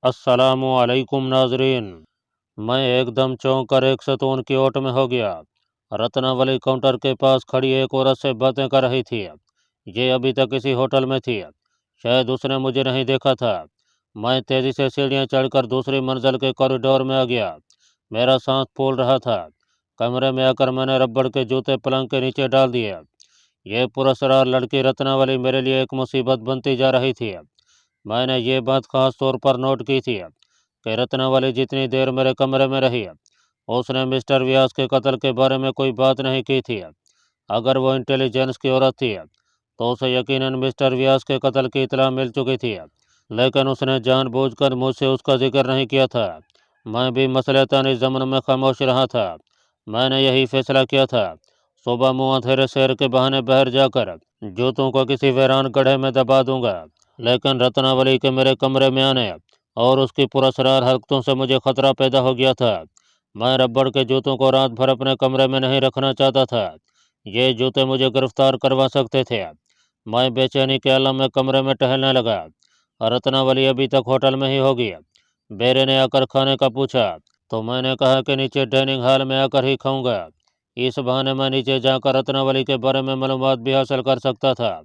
अस्सलामु अलैकुम नाजरीन। मैं एकदम चौंक कर एक सतून की ओट में हो गया। रत्नावली काउंटर के पास खड़ी एक औरत से बातें कर रही थी। ये अभी तक किसी होटल में थी। शायद उसने मुझे नहीं देखा था। मैं तेजी से सीढ़ियां चढ़कर दूसरी मंजिल के कॉरिडोर में आ गया। मेरा सांस फूल रहा था। कमरे में आकर मैंने रबड़ के जूते पलंग के नीचे डाल दिए। ये पुरस्कार लड़की रत्नावली मेरे लिए एक मुसीबत बनती जा रही थी। मैंने ये बात खास तौर पर नोट की थी कि रत्नावली जितनी देर मेरे कमरे में रही उसने मिस्टर व्यास के कत्ल के बारे में कोई बात नहीं की थी। अगर वो इंटेलिजेंस की औरत थी तो उसे यकीनन मिस्टर व्यास के कत्ल की इत्तला मिल चुकी थी, लेकिन उसने जानबूझकर मुझसे उसका जिक्र नहीं किया था। मैं भी मसलतन इस ज़मन में खामोश रहा था। मैंने यही फैसला किया था, सुबह मुँह अंधेरे शहर के बहाने बाहर जाकर जूतों को किसी वीरान गड्ढे में दबा दूंगा। लेकिन रत्नावली के मेरे कमरे में आने और उसकी पुरस्कार हरकतों से मुझे खतरा पैदा हो गया था। मैं रबड़ के जूतों को रात भर अपने कमरे में नहीं रखना चाहता था। ये जूते मुझे गिरफ्तार करवा सकते थे। मैं बेचैनी के आलम में कमरे में टहलने लगा। रत्नावली अभी तक होटल में ही होगी। बेरे ने आकर खाने का पूछा तो मैंने कहा कि नीचे डाइनिंग हॉल में आकर ही खाऊंगा। इस बहाने मैं नीचे जाकर रत्नावली के बारे में मालूमात भी हासिल कर सकता था।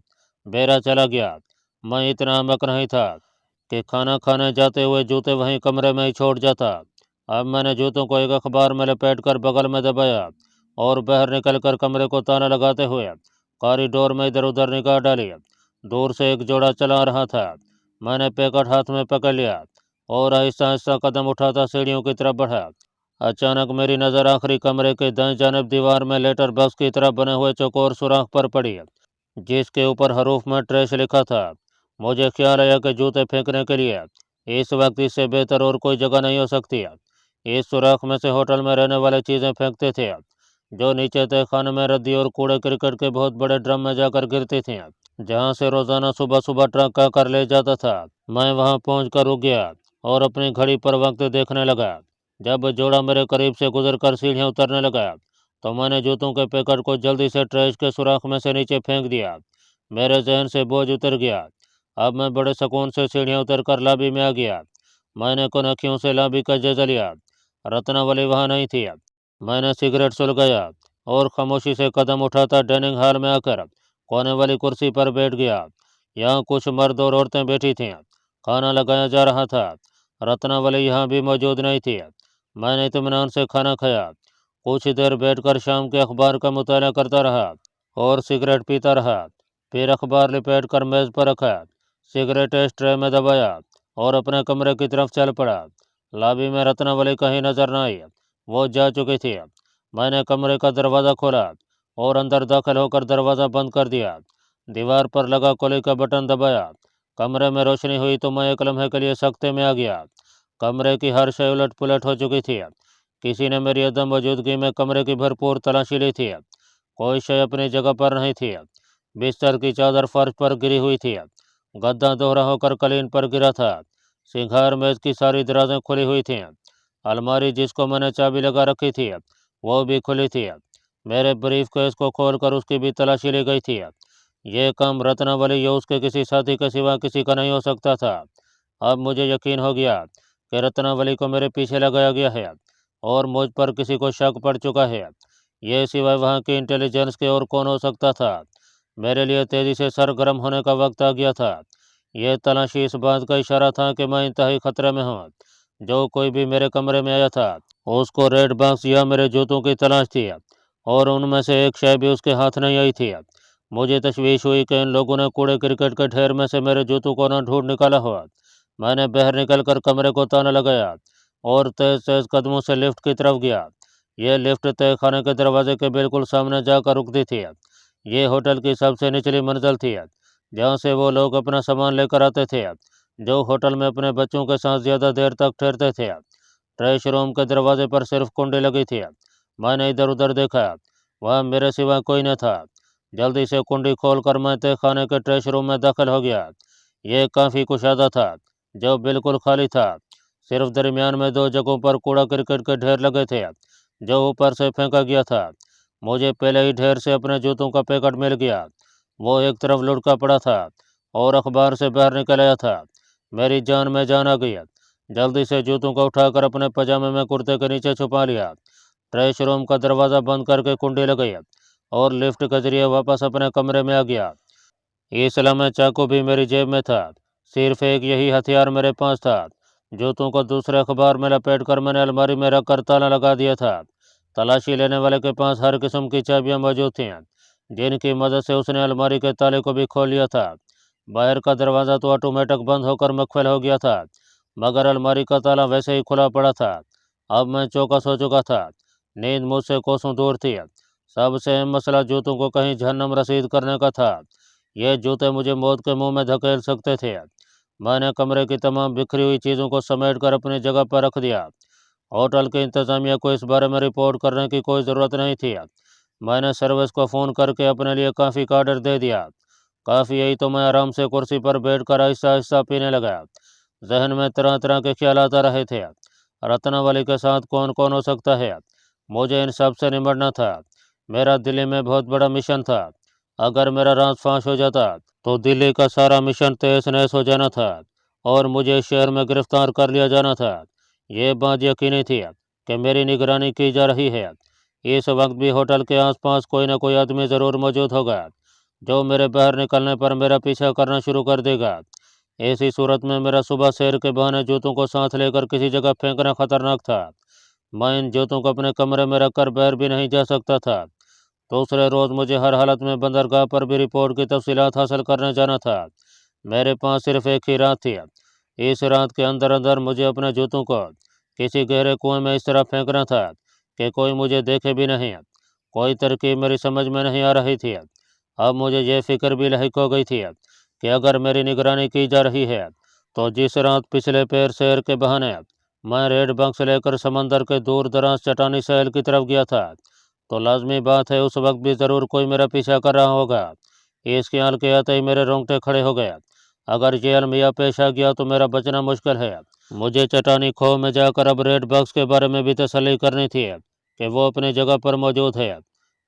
बेरा चला गया। मैं इतना अहमक नहीं था कि खाना खाने जाते हुए जूते वहीं कमरे में ही छोड़ जाता। अब मैंने जूतों को एक अखबार में लपेटकर बगल में दबाया और बाहर निकलकर कमरे को ताला लगाते हुए कॉरिडोर में इधर उधर निगाह डाली। दूर से एक जोड़ा चला रहा था। मैंने पैकेट हाथ में पकड़ लिया और आहिस्ता आहिस्ता कदम उठाता सीढ़ियों की तरफ बढ़ा। अचानक मेरी नज़र आखिरी कमरे के दाएं जानिब दीवार में लेटर बॉक्स की तरफ बने हुए चौकोर सुराख पर पड़ी, जिसके ऊपर हरूफ में ट्रैश लिखा था। मुझे ख्याल आया कि जूते फेंकने के लिए इस वक्त इससे बेहतर और कोई जगह नहीं हो सकती। इस सुराख में से होटल में रहने वाले चीज़ें फेंकते थे, जो नीचे तय खाने में रद्दी और कूड़े क्रिकेट के बहुत बड़े ड्रम में जाकर गिरती थी, जहाँ से रोजाना सुबह सुबह ट्रक आकर ले जाता था। मैं वहाँ पहुँच रुक गया और अपनी घड़ी पर वक्त देखने लगा। जब जोड़ा मेरे करीब से गुजरकर सीढ़ियाँ उतरने लगा तो मैंने जूतों के पैकेट को जल्दी से ट्रैश के सुराख में से नीचे फेंक दिया। मेरे जहन से बोझ उतर गया। अब मैं बड़े सुकून से सीढ़ियाँ उतरकर लॉबी में आ गया। मैंने कुनखियों से लॉबी का जायजा लिया। रत्नावली वहाँ नहीं थी। मैंने सिगरेट सुलगाया और खामोशी से कदम उठाता डाइनिंग हॉल में आकर कोने वाली कुर्सी पर बैठ गया। यहाँ कुछ मर्द और औरतें बैठी थीं। खाना लगाया जा रहा था। रत्नावली यहाँ भी मौजूद नहीं थी। मैंने इत्मीनान से खाना खाया। कुछ देर बैठकर शाम के अखबार का मुताला करता रहा और सिगरेट पीता रहा। फिर अखबार लिपेट कर मेज़ पर रखा, सिगरेट ट्रे में दबाया और अपने कमरे की तरफ चल पड़ा। लॉबी में रत्नावली कहीं नजर न आई। वो जा चुकी थी। मैंने कमरे का दरवाज़ा खोला और अंदर दाखिल होकर दरवाज़ा बंद कर दिया। दीवार पर लगा कॉलिंग का बटन दबाया। कमरे में रोशनी हुई तो मैं एक लम्हे के लिए सख्ते में आ गया। कमरे की हर शय उलट पुलट हो चुकी थी। किसी ने मेरी अदम मौजूदगी में कमरे की भरपूर तलाशी ली थी। कोई शय अपनी जगह पर नहीं थी। बिस्तर की चादर फर्श पर गिरी हुई थी। गद्दा दोहरा होकर कलीन पर गिरा था। सिंगार मेज की सारी दराजें खुली हुई थीं। अलमारी जिसको मैंने चाबी लगा रखी थी वो भी खुली थी। मेरे ब्रीफ केस को खोलकर उसकी भी तलाशी ली गई थी। ये काम रत्नावली या उसके किसी साथी के सिवा किसी का नहीं हो सकता था। अब मुझे यकीन हो गया कि रत्नावली को मेरे पीछे लगाया गया है और मुझ पर किसी को शक पड़ चुका है। ये सिवाय वहाँ की इंटेलिजेंस के और कौन हो सकता था। मेरे लिए तेजी से सरगर्म होने का वक्त आ गया था। यह तलाशी इस बात का इशारा था कि मैं इंतहाई खतरे में हूँ। जो कोई भी मेरे कमरे में आया था उसको रेड बॉक्स या मेरे जूतों की तलाश थी और उनमें से एक शय भी उसके हाथ नहीं आई थी। मुझे तशवीश हुई कि इन लोगों ने कूड़े क्रिकेट के ढेर में से मेरे जूतों को न ढूंढ निकाला हो। मैंने बाहर निकलकर कमरे को ताला लगाया और तेज तेज कदमों से लिफ्ट की तरफ गया। यह लिफ्ट तय खाने के दरवाजे के बिल्कुल सामने जाकर रुकती थी। ये होटल की सबसे निचली मंजिल थी, जहाँ से वो लोग अपना सामान लेकर आते थे जो होटल में अपने बच्चों के साथ ज़्यादा देर तक ठहरते थे। ट्रेश रूम के दरवाजे पर सिर्फ कुंडी लगी थी। मैंने इधर उधर देखा, वहाँ मेरे सिवा कोई न था। जल्दी से कुंडी खोलकर मैं तय खाने के ट्रेश रूम में दाखिल हो गया। ये काफ़ी कुशादा था, जो बिल्कुल खाली था। सिर्फ दरमियान में दो जगहों पर कूड़ा क्रिकेट के ढेर लगे थे, जो ऊपर से फेंका गया था। मुझे पहले ही ढेर से अपने जूतों का पैकेट मिल गया। वो एक तरफ लुढ़का पड़ा था और अखबार से बाहर निकल आया था। मेरी जान में जान आ गई। जल्दी से जूतों को उठाकर अपने पजामे में कुर्ते के नीचे छुपा लिया। ट्रेश रूम का दरवाज़ा बंद करके कुंडी लगाई और लिफ्ट के जरिए वापस अपने कमरे में आ गया। इस लम्हे चाकू भी मेरी जेब में था। सिर्फ एक यही हथियार मेरे पास था। जूतों को दूसरे अखबार में लपेटकर मैंने अलमारी में रखकर ताला लगा दिया था। तलाशी लेने वाले के पास हर किस्म की चाबियां मौजूद थीं, जिनकी मदद से उसने अलमारी के ताले को भी खोल लिया था। बाहर का दरवाज़ा तो ऑटोमेटिक बंद होकर मखफल हो गया था, मगर अलमारी का ताला वैसे ही खुला पड़ा था। अब मैं चौकस हो चुका था। नींद मुझसे कोसों दूर थी। सबसे अहम मसला जूतों को कहीं जहन्नम रसीद करने का था। ये जूते मुझे मौत के मुंह में धकेल सकते थे। मैंने कमरे की तमाम बिखरी हुई चीज़ों को समेट कर अपनी जगह पर रख दिया। होटल की इंतज़ामिया को इस बारे में रिपोर्ट करने की कोई ज़रूरत नहीं थी। मैंने सर्विस को फ़ोन करके अपने लिए कॉफ़ी का ऑर्डर दे दिया। काफ़ी यही तो मैं आराम से कुर्सी पर बैठकर आहिस्ता आहिस्ता पीने लगा। जहन में तरह तरह के ख्याल आ रहे थे। रत्नावली के साथ कौन कौन हो सकता है? मुझे इन सब से निपटना था। मेरा दिल्ली में बहुत बड़ा मिशन था। अगर मेरा राज फांस हो जाता तो दिल्ली का सारा मिशन तहस नहस हो जाना था और मुझे शहर में गिरफ्तार कर लिया जाना था। ये बात यकीनी थी कि मेरी निगरानी की जा रही है। इस वक्त भी होटल के आसपास कोई न कोई आदमी ज़रूर मौजूद होगा, जो मेरे बाहर निकलने पर मेरा पीछा करना शुरू कर देगा। ऐसी सूरत में मेरा सुबह सैर के बहाने जूतों को साथ लेकर किसी जगह फेंकना खतरनाक था। मैं इन जूतों को अपने कमरे में रखकर बाहर भी नहीं जा सकता था। दूसरे रोज़ मुझे हर हालत में बंदरगाह पर भी रिपोर्ट की तफसीलात हासिल करने जाना था। मेरे पास सिर्फ एक ही रात थी। इस रात के अंदर अंदर मुझे अपने जूतों को किसी गहरे कुएं में इस तरह फेंकना था कि कोई मुझे देखे भी नहीं। कोई तरकीब मेरी समझ में नहीं आ रही थी। अब मुझे ये फिक्र भी लाहिक हो गई थी कि अगर मेरी निगरानी की जा रही है तो जिस रात पिछले पैर शहर के बहाने मैं रेड बक्स लेकर समंदर के दूर दराज चट्टानी साहिल की तरफ गया था, तो लाजमी बात है उस वक्त भी ज़रूर कोई मेरा पीछा कर रहा होगा। इस ख्याल के आते ही मेरे रोंगटे खड़े हो गए। अगर ये अलमिया पेश आ गया तो मेरा बचना मुश्किल है। मुझे चट्टानी खो में जाकर अब रेड बक्स के बारे में भी तसल्ली करनी थी कि वो अपनी जगह पर मौजूद है।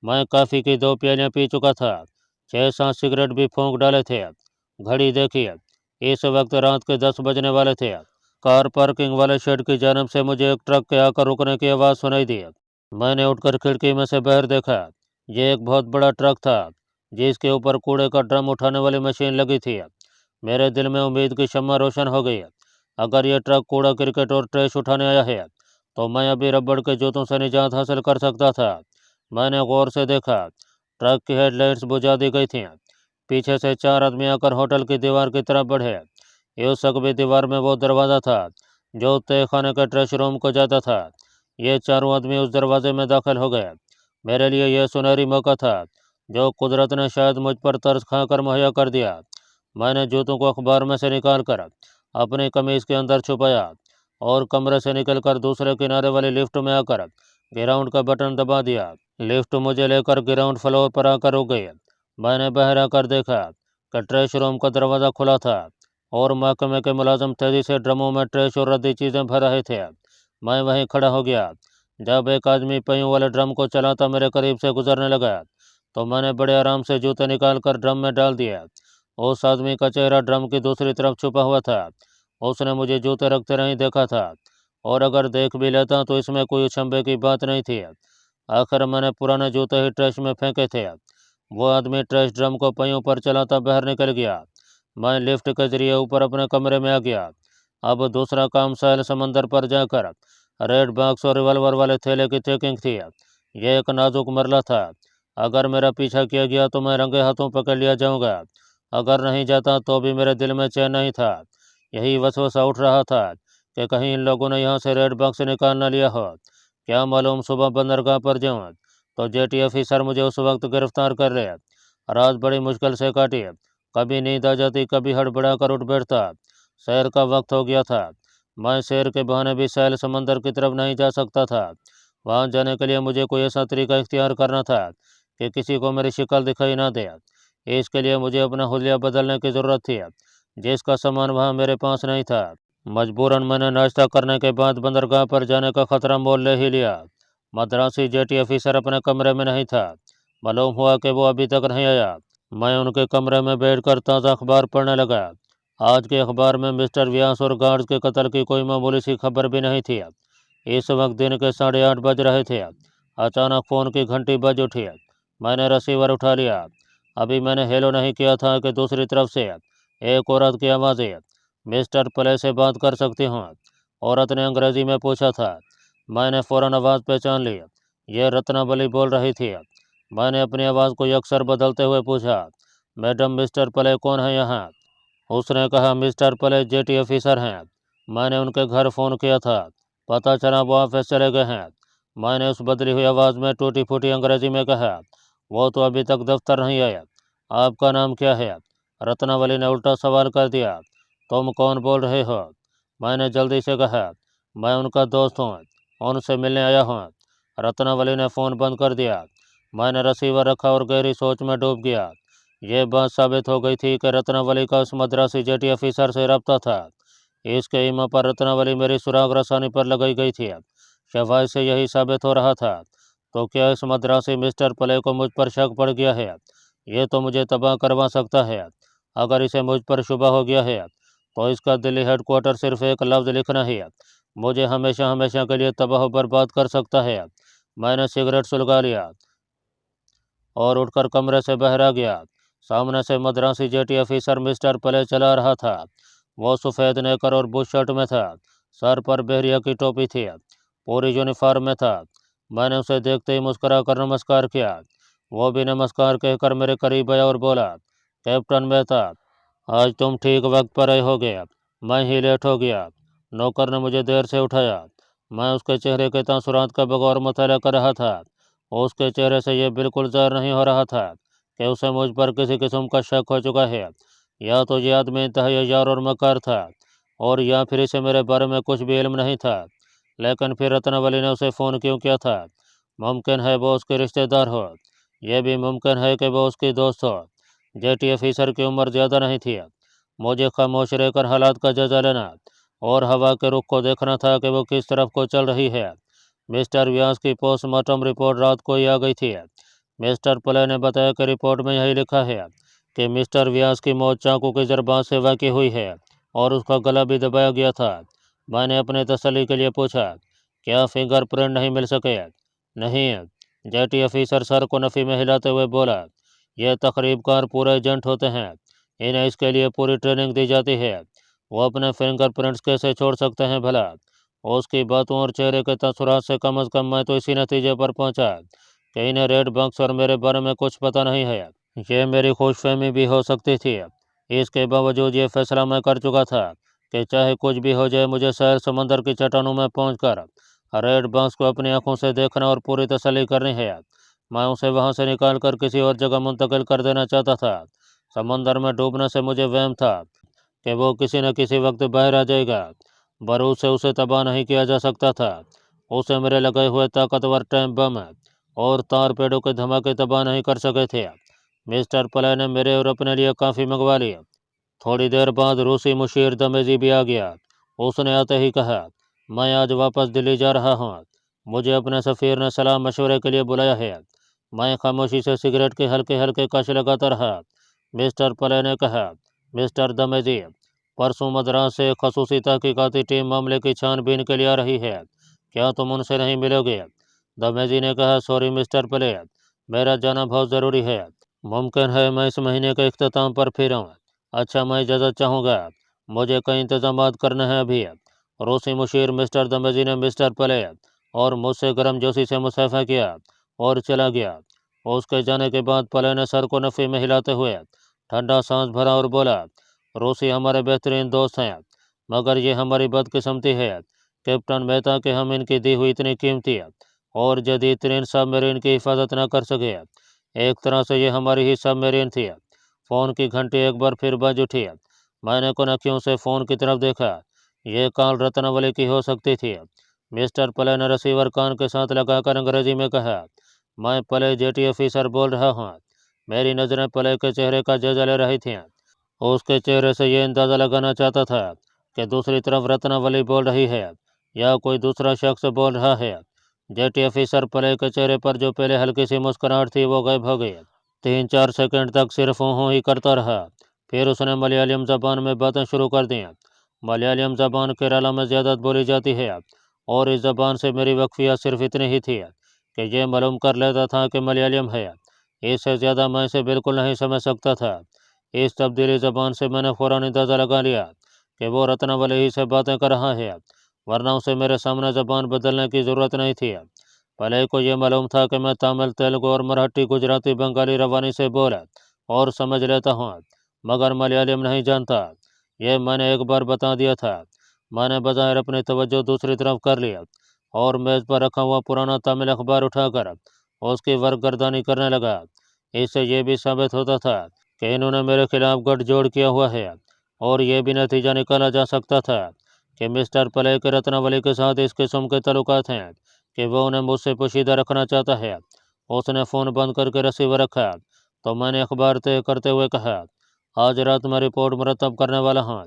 मैं कॉफ़ी की 2 प्यालियाँ पी चुका था, 6-7 सिगरेट भी फूंक डाले थे। घड़ी देखिए, इस वक्त रात के 10 बजने वाले थे। कार पार्किंग वाले शेड की जानब से मुझे एक ट्रक के आकर रुकने की आवाज़ सुनाई दी। मैंने उठकर खिड़की में से बाहर देखा। ये एक बहुत बड़ा ट्रक था, जिसके ऊपर कूड़े का ड्रम उठाने वाली मशीन लगी थी। मेरे दिल में उम्मीद की शम्मा रोशन हो गई। अगर यह ट्रक कूड़ा क्रिकेट और ट्रैश उठाने आया है तो मैं अभी रबड़ के जूतों से निजात हासिल कर सकता था। मैंने गौर से देखा, ट्रक की हेडलाइट्स बुझा दी गई थीं। पीछे से 4 आदमी आकर होटल की दीवार की तरफ बढ़े। उस सकवी दीवार में वो दरवाज़ा था जो तहखाने के ट्रेश रूम को जाता था। ये चारों आदमी उस दरवाजे में दाखिल हो गए। मेरे लिए यह सुनहरी मौका था जो कुदरत ने शायद मुझ पर तरस खाकर मुहैया कर दिया। मैंने जूतों को अखबार में से निकाल कर अपनी कमीज़ के अंदर छुपाया और कमरे से निकलकर दूसरे किनारे वाली लिफ्ट में आकर ग्राउंड का बटन दबा दिया। लिफ्ट मुझे लेकर ग्राउंड फ्लोर पर आकर रुक गई। मैंने बाहर आकर देखा कि ट्रेश रूम का दरवाज़ा खुला था और महकमे के मुलाजिम तेज़ी से ड्रमों में ट्रेश और रद्दी चीज़ें भर रहे थे। मैं वहीं खड़ा हो गया। जब एक आदमी पहियों वाले ड्रम को चलाता मेरे करीब से गुजरने लगा तो मैंने बड़े आराम से जूते निकाल कर ड्रम में डाल दिया। उस आदमी का चेहरा ड्रम की दूसरी तरफ छुपा हुआ था। उसने मुझे जूते रखते नहीं देखा था, और अगर देख भी लेता तो इसमें कोई अचंभे की बात नहीं थी। आखिर मैंने पुराने जूते ही ट्रैश में फेंके थे। वो आदमी ट्रैश ड्रम को पहियों पर चलाता बाहर निकल गया। मैं लिफ्ट के जरिए ऊपर अपने कमरे में आ गया। अब दूसरा काम साहिल समंदर पर जाकर रेड बॉक्स और रिवॉल्वर वाले थैले की चेकिंग थी। यह एक नाजुक मरला था। अगर मेरा पीछा किया गया तो मैं रंगे हाथों पकड़ लिया जाऊंगा। अगर नहीं जाता तो भी मेरे दिल में चैन नहीं था। यही वसवसा उठ रहा था कि कहीं इन लोगों ने यहाँ से रेड बॉक्स निकाल न लिया हो। क्या मालूम सुबह बंदरगाह पर जाऊँ तो जेटी ऑफिसर मुझे उस वक्त गिरफ्तार कर ले। रात बड़ी मुश्किल से काटी। कभी नींद आ जाती, कभी हड़बड़ा कर उठ बैठता। सैर का वक्त हो गया था। मैं सैर के बहाने भी साहिल समंदर की तरफ नहीं जा सकता था। वहाँ जाने के लिए मुझे कोई ऐसा तरीका इख्तियार करना था कि किसी को मेरी शक्ल दिखाई ना दे। इसके लिए मुझे अपना हुलिया बदलने की ज़रूरत थी, जिसका सामान वहाँ मेरे पास नहीं था। मजबूरन मैंने नाश्ता करने के बाद बंदरगाह पर जाने का खतरा मोल ले ही लिया। मद्रासी जेटी ऑफिसर अपने कमरे में नहीं था। मालूम हुआ कि वो अभी तक नहीं आया। मैं उनके कमरे में बैठकर ताज़ा अखबार पढ़ने लगा। आज के अखबार में मिस्टर व्यास और गार्ड्स के कत्ल की कोई मामूली सी खबर भी नहीं थी। इस वक्त दिन के 8:30 बज रहे थे। अचानक फ़ोन की घंटी बज उठी। मैंने रिसीवर उठा लिया। अभी मैंने हेलो नहीं किया था कि दूसरी तरफ से एक औरत की आवाज़ आई, मिस्टर पले से बात कर सकती हूँ? औरत ने अंग्रेजी में पूछा था। मैंने फ़ौरन आवाज़ पहचान ली। यह रत्नावली बोल रही थी। मैंने अपनी आवाज़ को यकसर बदलते हुए पूछा, मैडम मिस्टर पले कौन है यहाँ? उसने कहा, मिस्टर पले जेटी ऑफिसर हैं। मैंने उनके घर फ़ोन किया था, पता चला वो ऑफिस चले गए हैं। मैंने उस बदली हुई आवाज़ में टूटी फूटी अंग्रेजी में कहा, वो तो अभी तक दफ्तर नहीं आया। आपका नाम क्या है? रत्नावली ने उल्टा सवाल कर दिया, तुम कौन बोल रहे हो? मैंने जल्दी से कहा, मैं उनका दोस्त हूँ, उनसे मिलने आया हूँ। रत्नावली ने फ़ोन बंद कर दिया। मैंने रिसीवर रखा और गहरी सोच में डूब गया। ये बात साबित हो गई थी कि रत्नावली का उस मद्रासी जेटी ऑफिसर से रब्ता था। इसके ईमा पर रत्नावली मेरी सुराग रसानी पर लगाई गई थी। शवाय से यही साबित हो रहा था। तो क्या इस मद्रासी मिस्टर पले को मुझ पर शक पड़ गया है? ये तो मुझे तबाह करवा सकता है। अगर इसे मुझ पर शुबा हो गया है तो इसका दिल्ली हेडक्वार्टर सिर्फ एक लफ्ज़ लिखना ही मुझे हमेशा हमेशा के लिए तबाह बर्बाद कर सकता है। मैंने सिगरेट सुलगा लिया और उठकर कमरे से बाहर आ गया। सामने से मद्रासी जेटी ऑफिसर मिस्टर पले चला रहा था। वो सफ़ेद नेकर और बुश शर्ट में था। सर पर बहरिया की टोपी थी। पूरी यूनिफॉर्म में था। मैंने उसे देखते ही मुस्कुरा कर नमस्कार किया। वो भी नमस्कार कहकर मेरे करीब आया और बोला, कैप्टन मेहता, आज तुम ठीक वक्त पर आए हो गए। मैं ही लेट हो गया। नौकर ने मुझे देर से उठाया। मैं उसके चेहरे के तासुरात का बगौर मुताला कर रहा था। उसके चेहरे से यह बिल्कुल ज़ाहिर नहीं हो रहा था कि उसे मुझ पर किसी किस्म का शक हो चुका है। या तो ये आदमी इंतहाई यार और मकार था, और या फिर इसे मेरे बारे में कुछ भी इल्म नहीं था। लेकिन फिर रत्नावली ने उसे फ़ोन क्यों किया था? मुमकिन है वो उसके रिश्तेदार हो। यह भी मुमकिन है कि वो उसकी दोस्त हो। जेटी ऑफिसर की उम्र ज़्यादा नहीं थी। मुझे खामोश रहकर हालात का जायजा लेना और हवा के रुख को देखना था कि वो किस तरफ को चल रही है। मिस्टर व्यास की पोस्टमार्टम रिपोर्ट रात को ही आ गई थी। मिस्टर पले ने बताया कि रिपोर्ट में यही लिखा है कि मिस्टर व्यास की मौत चाकू की ज़रबात से वाक़ई हुई है और उसका गला भी दबाया गया था। मैंने अपने तसल्ली के लिए पूछा, क्या फिंगरप्रिंट नहीं मिल सके? नहीं। जेटी ऑफिसर सर को नफ़ी में हिलाते हुए बोला, यह तकरीबकार पूरे एजेंट होते हैं, इन्हें इसके लिए पूरी ट्रेनिंग दी जाती है। वो अपने फिंगरप्रिंट्स कैसे छोड़ सकते हैं भला? उसकी बातों और चेहरे के तसुरात से कम अज़ कम मैं तो इसी नतीजे पर पहुंचा कि इन्हें रेड बॉक्स और मेरे बारे में कुछ पता नहीं है। ये मेरी खुशफहमी भी हो सकती थी। इसके बावजूद ये फैसला मैं कर चुका था कि चाहे कुछ भी हो जाए, मुझे शहर समंदर की चट्टानों में पहुंचकर रेड बॉक्स को अपनी आंखों से देखना और पूरी तसल्ली करनी है। मैं उसे वहां से निकाल कर किसी और जगह मुंतकिल कर देना चाहता था। समंदर में डूबने से मुझे वहम था कि वो किसी न किसी वक्त बाहर आ जाएगा। बारूद से उसे तबाह नहीं किया जा सकता था। उसे मेरे लगे हुए ताकतवर टाइम बम और तार पेड़ों के धमाके तबाह नहीं कर सके थे। मिस्टर पले ने मेरे और अपने लिए काफ़ी मंगवा लिया। थोड़ी देर बाद रूसी मुशीर दमेजी भी आ गया। उसने आते ही कहा, मैं आज वापस दिल्ली जा रहा हूँ। मुझे अपने सफ़ीर ने सलाह मशवरे के लिए बुलाया है। मैं खामोशी से सिगरेट के हल्के हल्के कश लगाता रहा। मिस्टर पले ने कहा, मिस्टर दमेजी, परसों मद्रास से खसूसी तहकीकाती टीम मामले की छानबीन के लिए आ रही है। क्या तुम उनसे नहीं मिलोगे? दमेजी ने कहा, सॉरी मिस्टर पले, मेरा जाना बहुत ज़रूरी है। मुमकिन है मैं इस महीने के इख्तिताम पर फिर आऊँ। अच्छा, मैं इजाज़त चाहूँगा, मुझे कई इंतजामात करने हैं अभी। रूसी मुशीर मिस्टर दमेजी ने मिस्टर पले और मुझसे गर्मजोशी से मुसाफा किया और चला गया। उसके जाने के बाद पले ने सर को नफ़ी में हिलाते हुए ठंडा सांस भरा और बोला, रूसी हमारे बेहतरीन दोस्त हैं, मगर ये हमारी बदकिस्मती है कैप्टन मेहता कि हम इनकी दी हुई इतनी कीमती और जदीद तरीन सबमरीन की हिफाजत न कर सके। एक तरह से ये हमारी ही सबमरीन थी। फ़ोन की घंटी एक बार फिर बज उठी। मैंने कुनकियों से फ़ोन की तरफ देखा। ये कॉल रत्नावली की हो सकती थी। मिस्टर पले ने रिसीवर कान के साथ लगाकर अंग्रेजी में कहा, मैं पले जेटी ऑफिसर बोल रहा हूँ। मेरी नज़रें पले के चेहरे का जायजा ले रही थीं। उसके चेहरे से ये अंदाज़ा लगाना चाहता था कि दूसरी तरफ रत्नावली बोल रही है या कोई दूसरा शख्स बोल रहा है। जेटी ऑफिसर पले के चेहरे पर जो पहले हल्की सी मुस्कुराहट थी वो गायब हो गई। 3-4 सेकंड तक सिर्फ ऊँ ही करता रहा। फिर उसने मलयालम ज़बान में बातें शुरू कर दी। मलयालम ज़बान केरला में ज़्यादा बोली जाती है और इस ज़बान से मेरी वक्फियत सिर्फ इतनी ही थी कि ये मालूम कर लेता था कि मलयालम है। इससे ज़्यादा मैं इसे बिल्कुल नहीं समझ सकता था। इस तब्दीली ज़बान से मैंने फ़ौरन अंदाज़ा लगा लिया कि वो रत्नावली ही से बातें कर रहा है, वरना उसे मेरे सामने ज़बान बदलने की ज़रूरत नहीं थी। भले को ये मालूम था कि मैं तमिल, तेलुगु और मराठी, गुजराती, बंगाली रवानी से बोल और समझ लेता हूँ, मगर मलयालम नहीं जानता। ये मैंने एक बार बता दिया था। मैंने बज़ाहिर अपनी तवज्जो दूसरी तरफ कर लिया और मेज़ पर रखा हुआ पुराना तमिल अखबार उठाकर उसकी वर्कगर्दानी करने लगा। इससे ये भी साबित होता था कि इन्होंने मेरे खिलाफ गठजोड़ किया हुआ है और ये भी नतीजा निकाला जा सकता था कि मिस्टर पले के रत्नावली के साथ इस किस्म के ताल्लुकात हैं कि वो उन्हें मुझसे पोशीदा रखना चाहता है। उसने फ़ोन बंद करके रिसीवर रखा तो मैंने अखबार तय करते हुए कहा, आज रात मैं रिपोर्ट मुरतब करने वाला हूँ।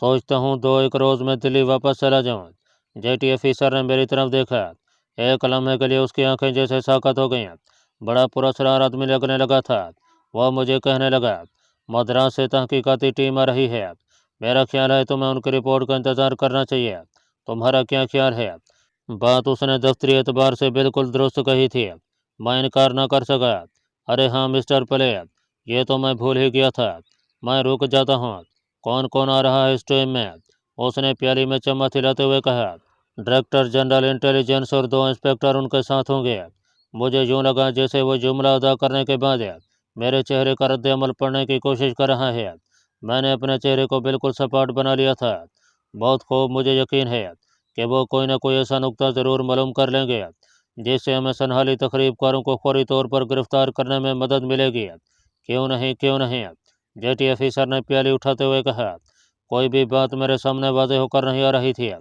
सोचता हूँ 2-1 रोज़ में दिल्ली वापस चला जाऊँ। जेटी ऑफिसर ने मेरी तरफ देखा। एक लम्हे के लिए उसकी आंखें जैसे साकत हो गईं। बड़ा पुरस्कार आदमी लगने लगा था। वह मुझे कहने लगा, मद्रास से तहकीकाती टीम आ रही है। मेरा ख्याल है तुम्हें उनकी रिपोर्ट का इंतज़ार करना चाहिए। तुम्हारा क्या ख्याल है? बात उसने दफ्तरी एतबार से बिल्कुल दुरुस्त कही थी। मैं इनकार न कर सका। अरे हाँ मिस्टर पले, ये तो मैं भूल ही गया था। मैं रुक जाता हूँ। कौन कौन आ रहा है इस ट्रेन में? उसने प्याली में चम्मच हिलाते हुए कहा। डायरेक्टर जनरल इंटेलिजेंस और 2 इंस्पेक्टर उनके साथ होंगे। मुझे यूँ लगा जैसे वो जुमला अदा करने के बाद मेरे चेहरे का रद्द अमल पढ़ने की कोशिश कर रहा है। मैंने अपने चेहरे को बिल्कुल सपाट बना लिया था। बहुत खूब, मुझे यकीन है कि वो कोई ना कोई ऐसा नुक्ता ज़रूर मालूम कर लेंगे जिससे हमें सनहाली तकरीबकारों को फौरी तौर पर गिरफ्तार करने में मदद मिलेगी। क्यों नहीं, क्यों नहीं? जेटी ऑफिसर ने प्याली उठाते हुए कहा। कोई भी बात मेरे सामने वाज़ेह होकर नहीं आ रही थी,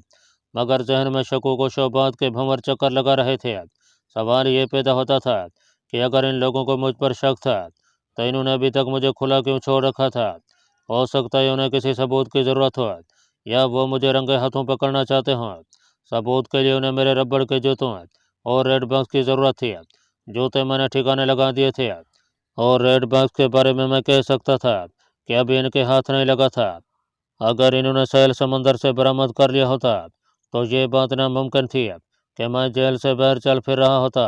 मगर जहन में शकूक व शुबहात के भंवर चक्कर लगा रहे थे। सवाल ये पैदा होता था कि अगर इन लोगों को मुझ पर शक था तो इन्होंने अभी तक मुझे खुला क्यों छोड़ रखा था? हो सकता है उन्हें किसी सबूत की ज़रूरत हो या वो मुझे रंगे हाथों पकड़ना चाहते हों। सबूत के लिए उन्हें मेरे रबड़ के जूतों और रेड बॉक्स की ज़रूरत थी। जूते मैंने ठिकाने लगा दिए थे और रेड बॉक्स के बारे में मैं कह सकता था कि अभी इनके हाथ नहीं लगा था। अगर इन्होंने सैल समंदर से बरामद कर लिया होता तो ये बात नामुमकिन थी कि मैं जेल से बाहर चल फिर रहा होता।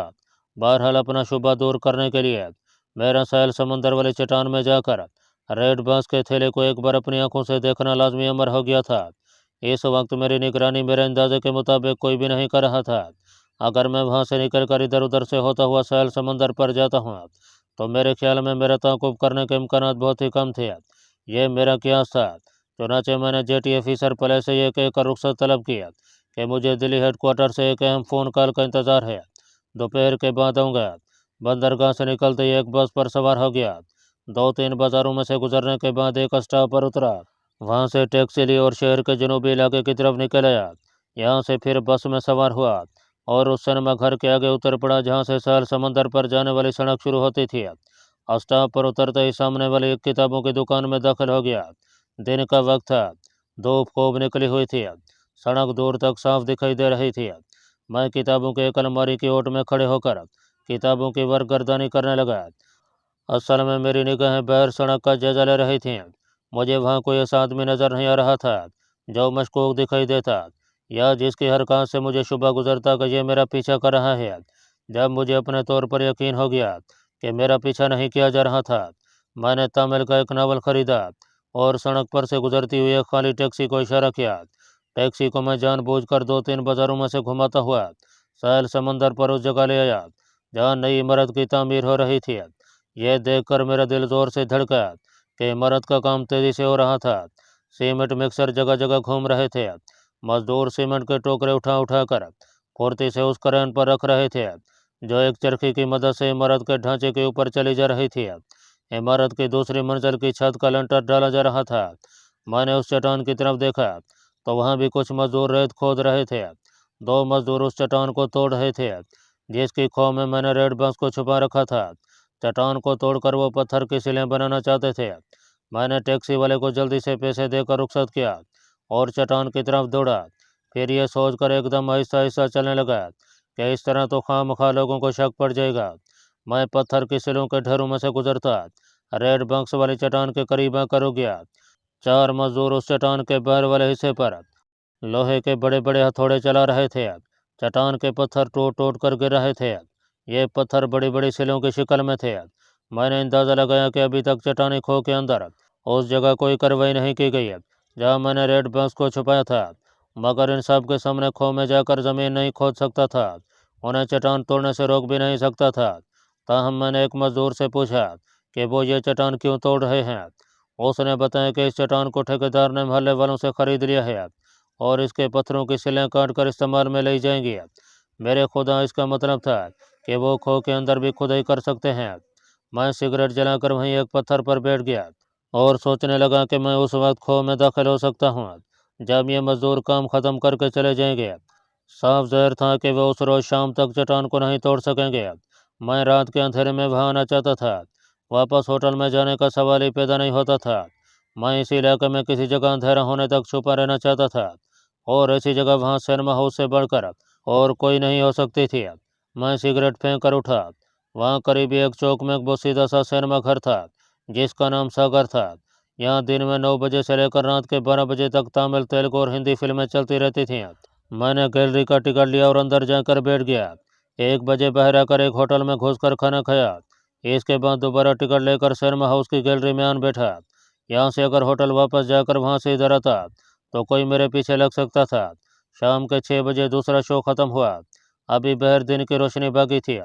बहरहाल अपना शुबा दूर करने के लिए मेरा सैल समंदर वाली चट्टान में जाकर रेड बांस के थैले को एक बार अपनी आंखों से देखना लाजमी अमर हो गया था। इस वक्त मेरी निगरानी मेरे अंदाजे के मुताबिक कोई भी नहीं कर रहा था। अगर मैं वहां से निकलकर इधर उधर से होता हुआ सैल समंदर पर जाता हूँ तो मेरे ख्याल में मेरा ताक़ुब करने के इम्कानात बहुत ही कम थे। यह मेरा क़यास था। चुनाचे मैंने जेटी ऑफिसर पले से यह कहकर रुख्सत तलब किया कि मुझे दिल्ली हेडक्वार्टर से एक अहम फ़ोन कॉल का इंतज़ार है। दोपहर के बाद आऊँगा। बंदरगाह से निकलते ही एक बस पर सवार हो गया। 2-3 बाज़ारों में से गुजरने के बाद एक स्टॉप पर उतरा। वहाँ से टैक्सी ली और शहर के जनूबी इलाके की तरफ निकल आया। यहाँ से फिर बस में सवार हुआ और उस सिनेमा घर के आगे उतर पड़ा जहाँ से सैल समंदर पर जाने वाली सड़क शुरू होती थी। स्टॉप पर उतरते ही सामने वाली एक किताबों की दुकान में दाखिल हो गया। दिन का वक्त था। धूप खूब निकली हुई थी। सड़क दूर तक साफ दिखाई दे रही थी। मैं किताबों के एक अलमारी की ओट में खड़े होकर किताबों की वर्कगर्दानी करने लगा। असल में मेरी निगाहें बाहर सड़क का जायजा ले रही थीं। मुझे वहाँ कोई ऐसा आदमी नजर नहीं आ रहा था जो मशकूक दिखाई देता या जिसकी हरकत से मुझे शुबा गुजरता कि यह मेरा पीछा कर रहा है। जब मुझे अपने तौर पर यकीन हो गया कि मेरा पीछा नहीं किया जा रहा था, मैंने तमिल का एक नावल खरीदा और सड़क पर से गुजरती हुई एक खाली टैक्सी को इशारा किया। टैक्सी को मैं जानबूझकर 2-3 बाजारों में से घुमाता हुआ सैल समंदर पर उस जगह ले आया जहाँ नई इमारत की तामीर हो रही थी। यह देखकर मेरा दिल जोर से धड़का कि इमारत का काम तेजी से हो रहा था। सीमेंट मिक्सर जगह जगह घूम रहे थे। मजदूर सीमेंट के टोकरे उठा उठाकर फुर्ती से उस क्रेन पर रख रहे थे जो एक चरखी की मदद से इमारत के ढांचे के ऊपर चली जा रही थी। इमारत की दूसरी मंजिल की छत का लंटर डाला जा रहा था। मैंने उस चट्टान की तरफ देखा तो वहाँ भी कुछ मजदूर रेत खोद रहे थे। 2 मजदूर उस चट्टान को तोड़ रहे थे जिसकी खो में मैंने रेड बॉक्स को छुपा रखा था। चट्टान को तोड़कर वो पत्थर की सिलें बनाना चाहते थे। मैंने टैक्सी वाले को जल्दी से पैसे देकर रुखसत किया और चट्टान की तरफ दौड़ा। फिर यह सोचकर एकदम आहिस्ता आहिस्ता चलने लगा कि इस तरह तो खामखा लोगों को शक पड़ जाएगा। मैं पत्थर की सिलों के ढेरों में से गुजरता रेड बॉक्स वाली चट्टान के करीब आकर रुक गया। 4 मजदूर उस चट्टान के बाहर वाले हिस्से पर लोहे के बड़े बड़े हथौड़े चला रहे थे। चट्टान के पत्थर टूट टूट कर गिर रहे थे। ये पत्थर बड़ी बड़ी सिलों की शक्ल में थे। मैंने अंदाज़ा लगाया कि अभी तक चट्टानी खो के अंदर उस जगह कोई कार्रवाई नहीं की गई जहाँ मैंने रेड बॉक्स को छुपाया था, मगर इन सब के सामने खो में जाकर ज़मीन नहीं खोद सकता था, उन्हें चट्टान तोड़ने से रोक भी नहीं सकता था। ताहम मैंने एक मजदूर से पूछा कि वो ये चट्टान क्यों तोड़ रहे हैं। उसने बताया कि इस चट्टान को ठेकेदार ने मोहल्ले वालों से ख़रीद लिया है और इसके पत्थरों की सिलें काट कर इस्तेमाल में ली जाएंगी। मेरे खुदा, इसका मतलब था कि वो खो के अंदर भी खुदाई कर सकते हैं। मैं सिगरेट जलाकर वहीं एक पत्थर पर बैठ गया और सोचने लगा कि मैं उस वक्त खो में दाखिल हो सकता हूँ जब ये मजदूर काम ख़त्म करके चले जाएंगे। साफ ज़ाहिर था कि वे उस रोज़ शाम तक चट्टान को नहीं तोड़ सकेंगे। मैं रात के अंधेरे में वहाँ आना चाहता था। वापस होटल में जाने का सवाल ही पैदा नहीं होता था। मैं इसी इलाके में किसी जगह अंधेरा होने तक छुपा रहना चाहता था और ऐसी जगह वहाँ सिनेमा हाउस से बढ़कर और कोई नहीं हो सकती थी। मैं सिगरेट फेंक कर उठा। वहाँ करीबी एक चौक में एक बहुत सीधा सा सिनेमा घर था जिसका नाम सागर था। यहाँ दिन में 9 बजे से लेकर रात के 12 बजे तक तमिल, तेलुगु और हिंदी फिल्में चलती रहती थीं। मैंने गैलरी का टिकट लिया और अंदर जाकर बैठ गया। 1 बजे बाहर आकर एक होटल में घुसकर खाना खाया। इसके बाद दोबारा टिकट लेकर सिनेमा हाउस की गैलरी में आन बैठा। यहाँ से अगर होटल वापस जाकर वहाँ से इधर आता तो कोई मेरे पीछे लग सकता था। शाम के 6 बजे दूसरा शो ख़त्म हुआ। अभी बाहर दिन की रोशनी बाकी थी।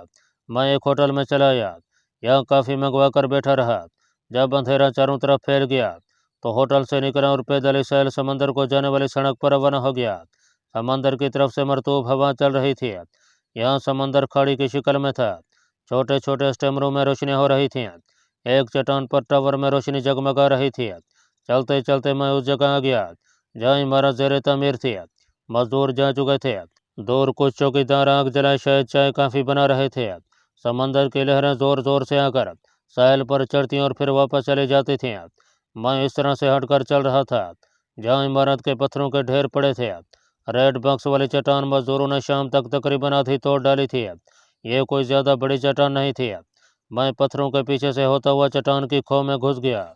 मैं एक होटल में चला आया। यहाँ काफ़ी मंगवा कर बैठा रहा। जब अंधेरा चारों तरफ फैल गया तो होटल से निकला और पैदल ही सैल समंदर को जाने वाली सड़क पर रवाना हो गया। समंदर की तरफ से मरतूब हवा चल रही थी। यहाँ समंदर खाड़ी की शक्ल में था। छोटे छोटे स्टेमरों में रोशनी हो रही थी। एक चट्टान पर टावर में रोशनी जगमगा रही थी। चलते चलते मैं उस जगह आ गया जहाँ इमारत ज़ेरे तामीर थी। मजदूर जा चुके थे। दूर कुछ चौकीदार आग जलाए शायद चाय काफ़ी बना रहे थे। समंदर की लहरें ज़ोर ज़ोर से आकर साहिल पर चढ़ती और फिर वापस चली जाती थीं। मैं इस तरह से हटकर चल रहा था जहाँ इमारत के पत्थरों के ढेर पड़े थे। रेड बॉक्स वाली चट्टान मजदूरों ने शाम तक तकरीबन आधी तोड़ डाली थी। ये कोई ज़्यादा बड़ी चट्टान नहीं थी। मैं पत्थरों के पीछे से होता हुआ चट्टान की खो में घुस गया।